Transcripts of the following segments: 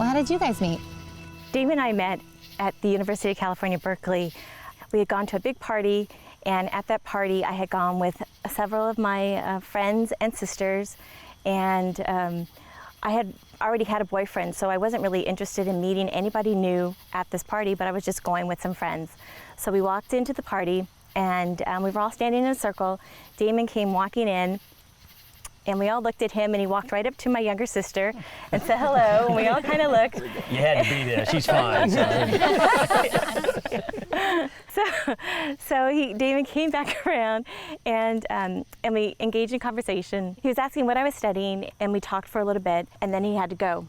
Well, how did you guys meet? Dave and I met at the University of California, Berkeley. We had gone to a big party, and at that party I had gone with several of my friends and sisters, and I had already had a boyfriend, so I wasn't really interested in meeting anybody new at this party, but I was just going with some friends. So we walked into the party, and we were all standing in a circle. Damon came walking in, and we all looked at him, and he walked right up to my younger sister and said hello, and we all kind of looked. You had to be there. She's fine. So Damon came back around, and we engaged in conversation. He was asking what I was studying, and we talked for a little bit, and then he had to go.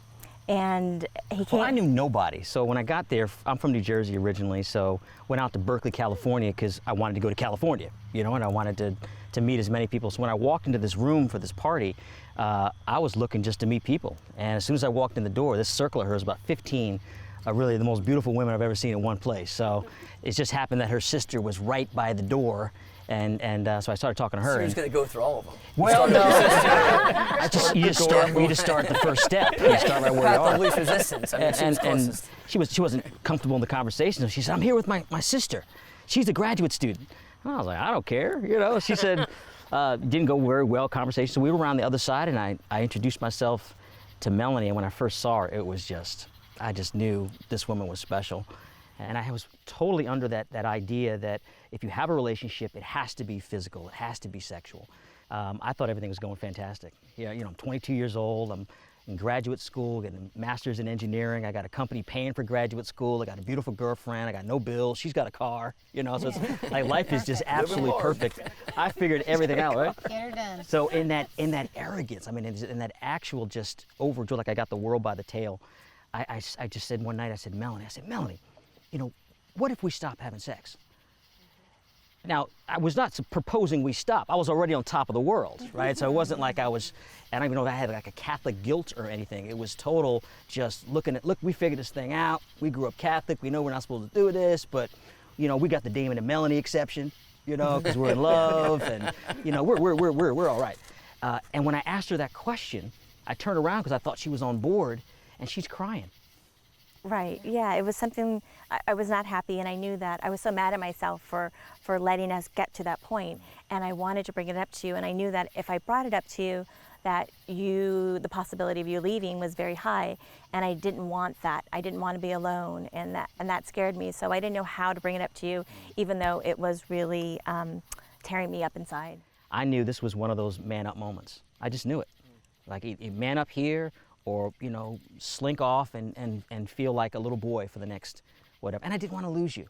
And he came. Well, I knew nobody. So when I got there, I'm from New Jersey originally, so went out to Berkeley, California, because I wanted to go to California, you know, and I wanted to meet as many people. So when I walked into this room for this party, I was looking just to meet people. And as soon as I walked in the door, this circle of hers, about 15, really the most beautiful women I've ever seen in one place. So it just happened that her sister was right by the door. And so I started talking to her. So you're just going to go through all of them? Well, no. You just start at the first step. You start right where you Path are. of least resistance. I mean, and she wasn't comfortable in the conversation. So she said, I'm here with my sister. She's a graduate student. And I was like, I don't care, you know. She said, didn't go very well conversation. So we were around the other side, and I introduced myself to Melanie. And when I first saw her, it was I just knew this woman was special. And I was totally under that idea that if you have a relationship, it has to be physical, it has to be sexual. I thought everything was going fantastic. Yeah, you know, I'm 22 years old, I'm in graduate school, getting a master's in engineering. I got a company paying for graduate school. I got a beautiful girlfriend. I got no bills. She's got a car. You know, so it's like life is just absolutely perfect. I figured everything out, right? Get her done. So in that arrogance, I mean, in that actual just overjoy, like I got the world by the tail. I just said one night, I said, Melanie, you know, what if we stop having sex? Now, I was not proposing we stop. I was already on top of the world, right? So it wasn't like I don't even know if I had like a Catholic guilt or anything. It was total just look, we figured this thing out. We grew up Catholic. We know we're not supposed to do this, but, you know, we got the Damon and Melanie exception, you know, because we're in love and, you know, we're all right. And when I asked her that question, I turned around because I thought she was on board, and she's crying. Right, yeah, it was something, I was not happy, and I knew that. I was so mad at myself for letting us get to that point, and I wanted to bring it up to you, and I knew that if I brought it up to you, that the possibility of you leaving was very high, and I didn't want that. I didn't want to be alone, and that scared me, so I didn't know how to bring it up to you, even though it was really tearing me up inside. I knew this was one of those man up moments. I just knew it. Like, man up here, or, you know, slink off and feel like a little boy for the next whatever. And I didn't want to lose you.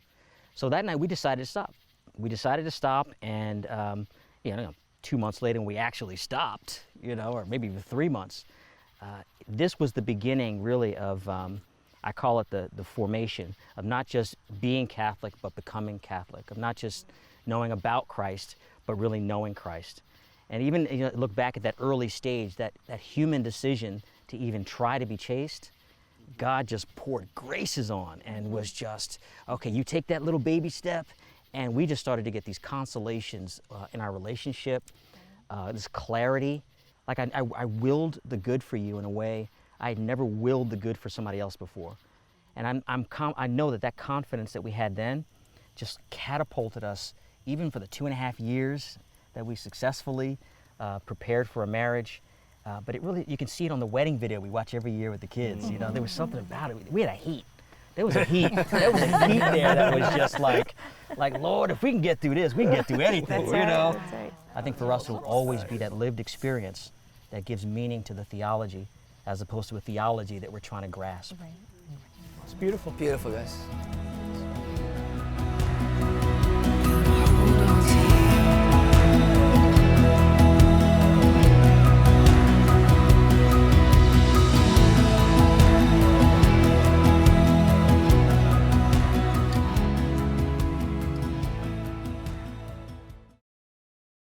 So that night we decided to stop. We decided to stop, and you know, 2 months later we actually stopped, you know, or maybe even 3 months. This was the beginning really of, I call it the formation of not just being Catholic, but becoming Catholic, of not just knowing about Christ, but really knowing Christ. And even, you know, look back at that early stage, that human decision to even try to be chaste, God just poured graces on and was just, okay, you take that little baby step, and we just started to get these consolations in our relationship, this clarity. Like I willed the good for you in a way I had never willed the good for somebody else before. And I know that confidence that we had then just catapulted us, even for the 2.5 years that we successfully prepared for a marriage. But it really, you can see it on the wedding video we watch every year with the kids. You know, there was something about it. We had a heat. There was a heat. There was a heat there that was just like, Lord, if we can get through this, we can get through anything. That's you right, know. that's right. I think for us, it will always be that lived experience that gives meaning to the theology, as opposed to a theology that we're trying to grasp. Right. It's beautiful. Beautiful, guys.